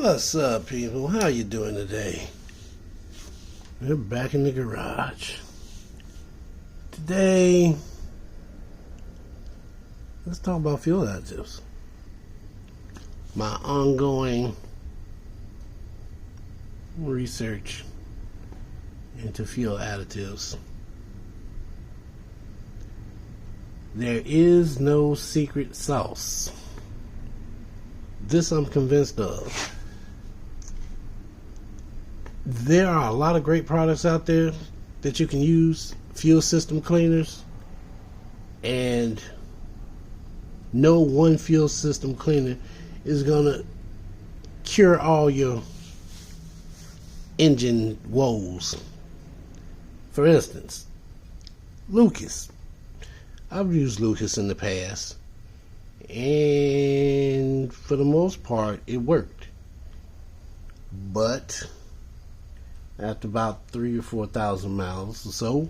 What's up, people? How you doing today? We're back in the garage. Today, let's talk about fuel additives. My ongoing research into fuel additives. There is no secret sauce. This I'm convinced of. There are a lot of great products out there that you can use, fuel system cleaners, and no one fuel system cleaner is gonna cure all your engine woes. For instance, Lucas. I've used Lucas in the past, and for the most part it worked, but after about 3,000 or 4,000 miles or so,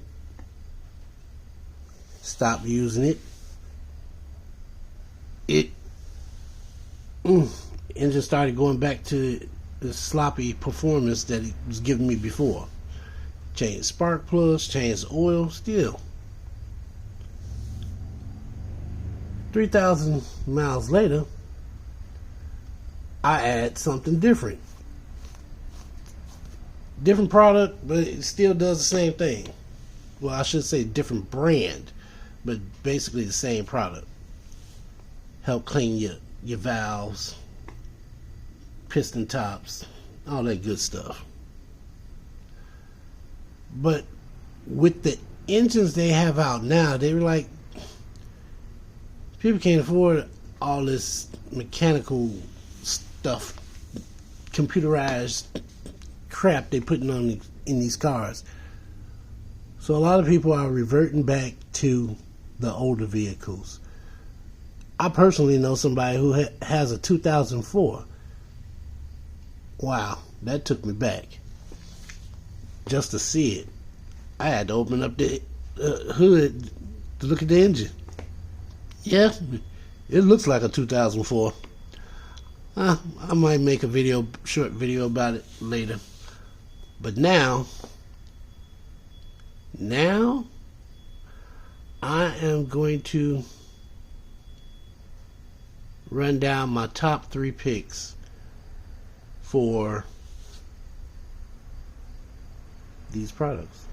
stopped using it. Engine started going back to the sloppy performance that it was giving me before. Changed spark plugs, changed oil, still. 3,000 miles later, I add something different. Different product, but it still does the same thing. Well, I should say different brand, but basically the same product. Help clean your valves, piston tops, all that good stuff. But with the engines they have out now, they were like, people can't afford all this mechanical stuff, computerized crap they're putting on in these cars. So a lot of people are reverting back to the older vehicles. I personally know somebody who has a 2004. Wow, that took me back. Just to see it, I had to open up the hood to look at the engine. Yeah, it looks like a 2004. I might make a short video about it later. But now I am going to run down my top 3 picks for these products.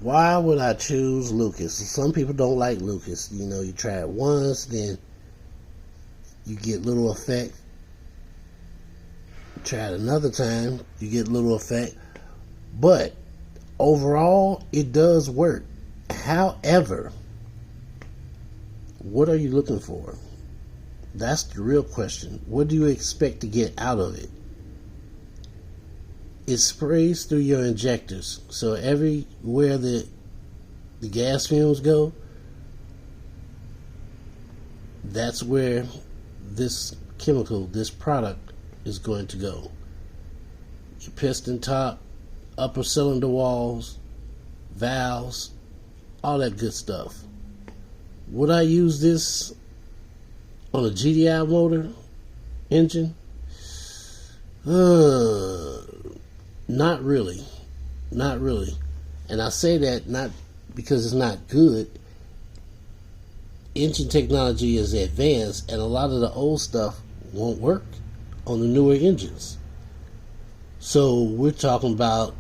Why would I choose Lucas? Some people don't like Lucas. You know, you try it once, then you get little effect. Try it another time, you get little effect. But overall, it does work. However, what are you looking for? That's the real question. What do you expect to get out of it? It sprays through your injectors, so everywhere the gas fumes go, that's where this chemical, this product, is going to go. Your piston top, upper cylinder walls, valves, all that good stuff. Would I use this on a GDI motor engine? Not really. Not really. And I say that not because it's not good. Engine technology is advanced, and a lot of the old stuff won't work on the newer engines. So we're talking about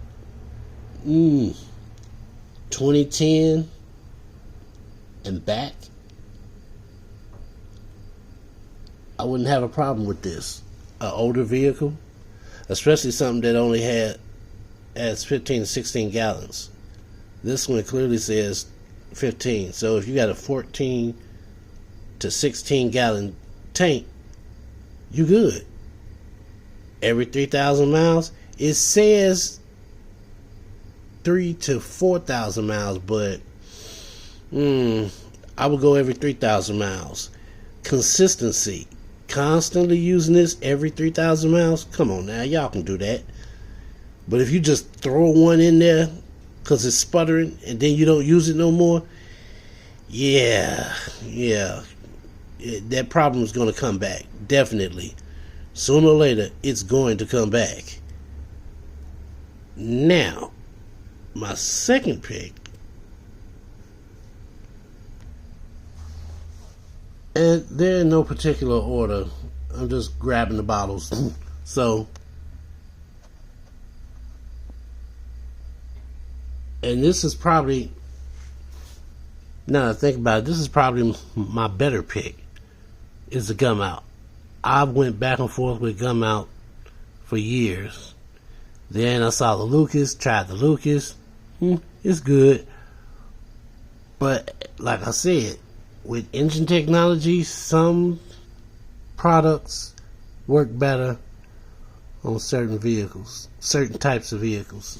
2010 and back. I wouldn't have a problem with this. An older vehicle, especially something that only has 15 to 16 gallons. This one clearly says 15. So if you got a 14 to 16 gallon tank, you good. Every 3,000 miles, it says 3,000 to 4,000 miles, but I would go every 3,000 miles. Consistency. Constantly using this every 3,000 miles. Come on now, y'all can do that. But if you just throw one in there because it's sputtering and then you don't use it no more, that problem is going to come back, definitely. Sooner or later, it's going to come back. Now, my second pick, and they're in no particular order. I'm just grabbing the bottles. So, and this is probably, now that I think about it, this is probably my better pick, is the Gum Out. I went back and forth with Gum Out for years. Then I saw the Lucas, tried the Lucas. It's good. But like I said, with engine technology, some products work better on certain vehicles, certain types of vehicles,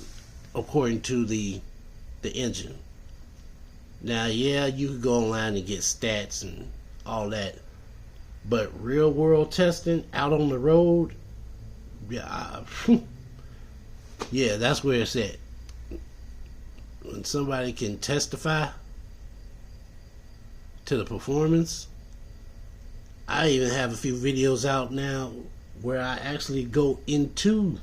according to the engine. Now, yeah, you could go online and get stats and all that, but real world testing out on the road, yeah, that's where it's at. When somebody can testify to the performance, I even have a few videos out now where I actually go into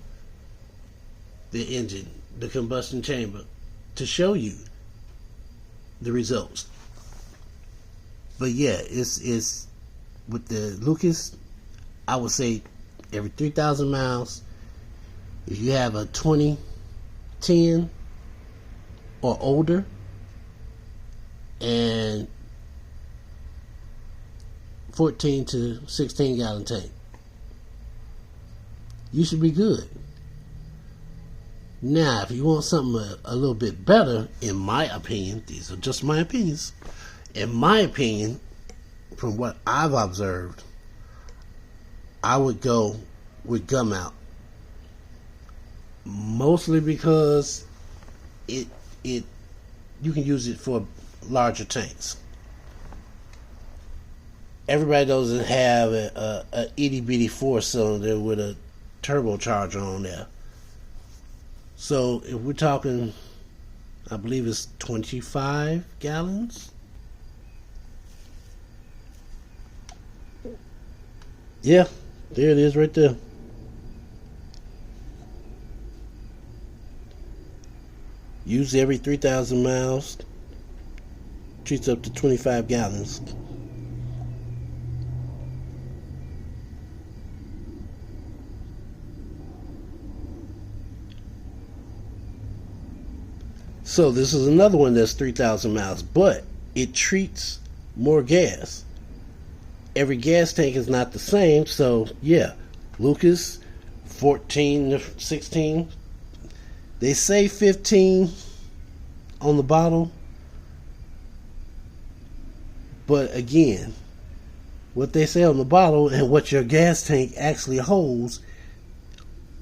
the engine, the combustion chamber, to show you the results. But yeah, it's with the Lucas, I would say every 3,000 miles, if you have a 2010 or older and 14 to 16 gallon tank, you should be good. Now, if you want something a little bit better, in my opinion, these are just my opinions. In my opinion, from what I've observed, I would go with Gum Out. Mostly because it you can use it for larger tanks. Everybody doesn't have a itty bitty 4-cylinder with a turbocharger on there. So if we're talking, I believe it's 25 gallons. Yeah, there it is right there. Use every 3,000 miles. Treats up to 25 gallons. So this is another one that's 3,000 miles, but it treats more gas. Every gas tank is not the same, so yeah, Lucas, 14 to 16. They say 15 on the bottle, but again, what they say on the bottle and what your gas tank actually holds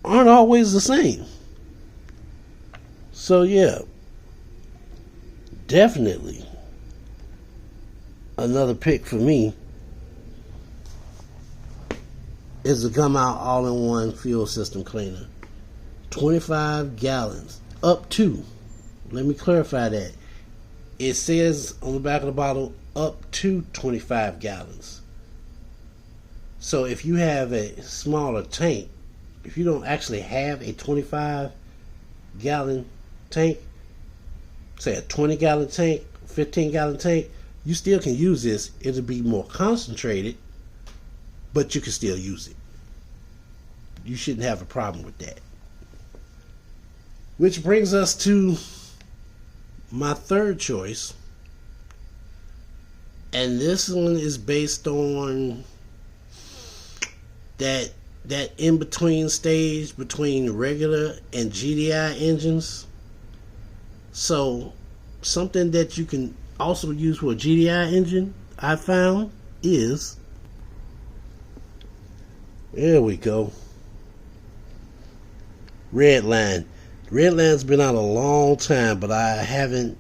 aren't always the same. So yeah, definitely another pick for me is the Gum Out all-in-one fuel system cleaner. 25 gallons. Up to. Let me clarify that. It says on the back of the bottle up to 25 gallons. So if you have a smaller tank, if you don't actually have a 25 gallon tank, say a 20 gallon tank, 15 gallon tank, you still can use this. It'll be more concentrated, but you can still use it. You shouldn't have a problem with that. Which brings us to my third choice. And this one is based on that in-between stage between regular and GDI engines. So something that you can also use for a GDI engine, I found, is, there we go, Redline. Redline's been out a long time, but I haven't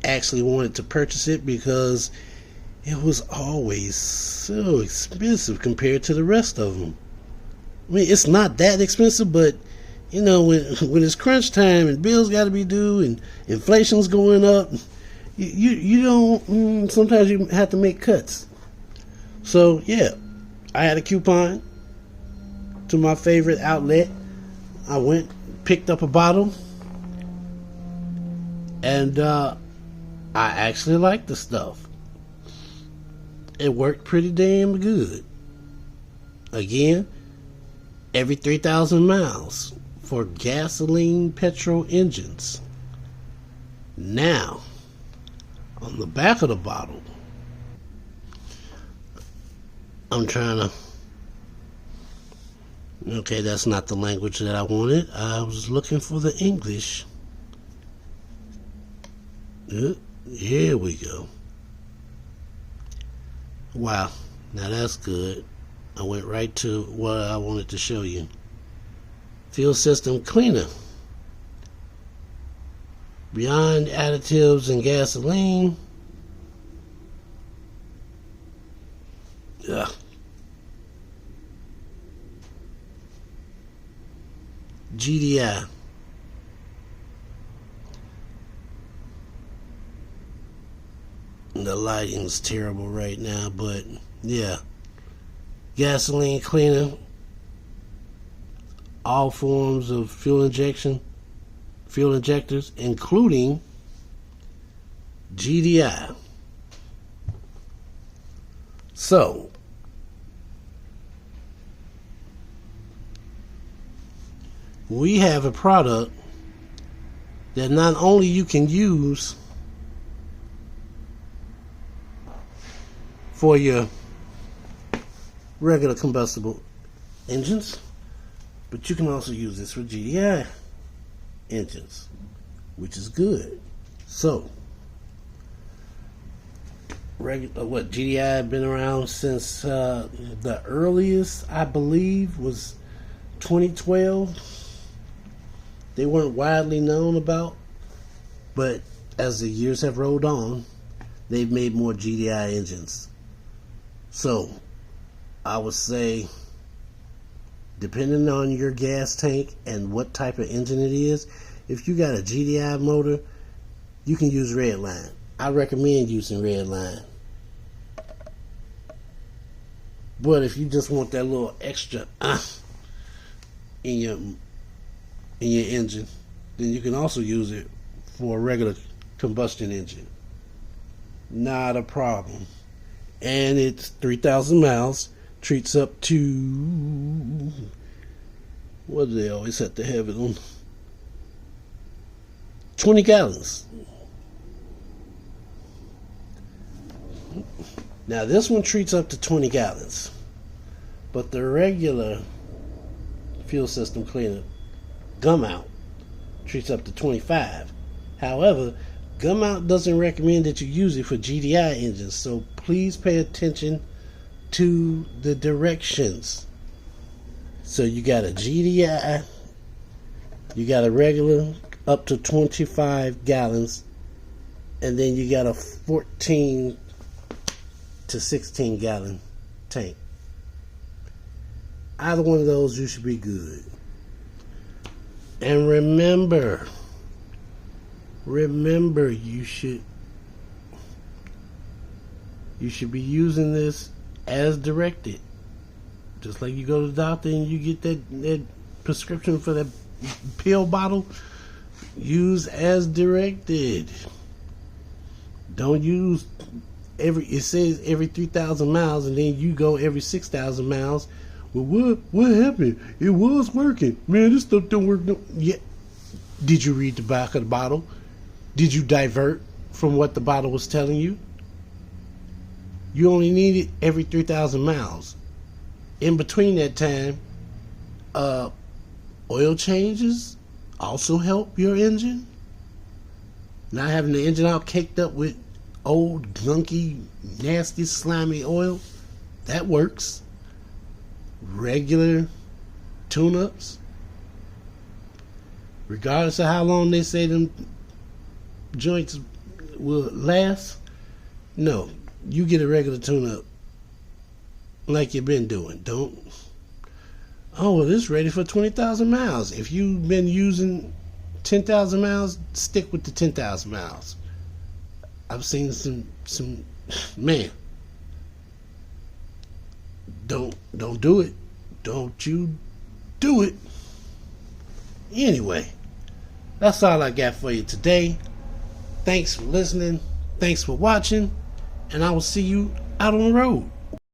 actually wanted to purchase it because it was always so expensive compared to the rest of them. I mean, it's not that expensive, but you know, when it's crunch time and bills got to be due and inflation's going up, you don't, sometimes you have to make cuts. So yeah, I had a coupon to my favorite outlet. I went, picked up a bottle, and I actually liked the stuff. It worked pretty damn good. Again, every 3,000 miles for gasoline petrol engines. Now, on the back of the bottle, I'm trying to... Okay, that's not the language that I wanted. I was looking for the English. Here we go. Wow, now that's good. I went right to what I wanted to show you. Fuel system cleaner. Beyond additives and gasoline. Ugh. GDI. The lighting's terrible right now, but yeah. Gasoline cleaner. All forms of fuel injectors, including GDI. So, we have a product that not only you can use for your regular combustible engines, but you can also use this for GDI engines, which is good. So, GDI been around since the earliest, I believe, was 2012. They weren't widely known about, but as the years have rolled on, they've made more GDI engines. So, I would say, depending on your gas tank and what type of engine it is, if you got a GDI motor, you can use Redline. I recommend using Redline. But if you just want that little extra in your engine, then you can also use it for a regular combustion engine. Not a problem. And it's 3,000 miles. Treats up to, what do they always have to have it on? 20 gallons. Now this one treats up to 20 gallons, but the regular fuel system cleaner, Gumout, treats up to 25. However, Gumout doesn't recommend that you use it for GDI engines, so please pay attention to the directions. So you got a GDI, you got a regular up to 25 gallons, and then you got a 14 to 16 gallon tank. Either one of those, you should be good. And remember, you should be using this as directed. Just like you go to the doctor and you get that prescription for that pill bottle, use as directed. Don't use it says every 3,000 miles and then you go every 6,000 miles. Well, what happened? It was working. Man, this stuff don't work. Yeah. Did you read the back of the bottle? Did you divert from what the bottle was telling you? You only need it every 3,000 miles. In between that time, oil changes also help your engine. Not having the engine all caked up with old, gunky, nasty, slimy oil, that works. Regular tune-ups, regardless of how long they say them joints will last, no, you get a regular tune-up like you've been doing. Don't, oh, well, this is ready for 20,000 miles. If you've been using 10,000 miles, stick with the 10,000 miles. I've seen some man, don't do it. Don't you do it. Anyway, that's all I got for you today. Thanks for listening. Thanks for watching. And I will see you out on the road.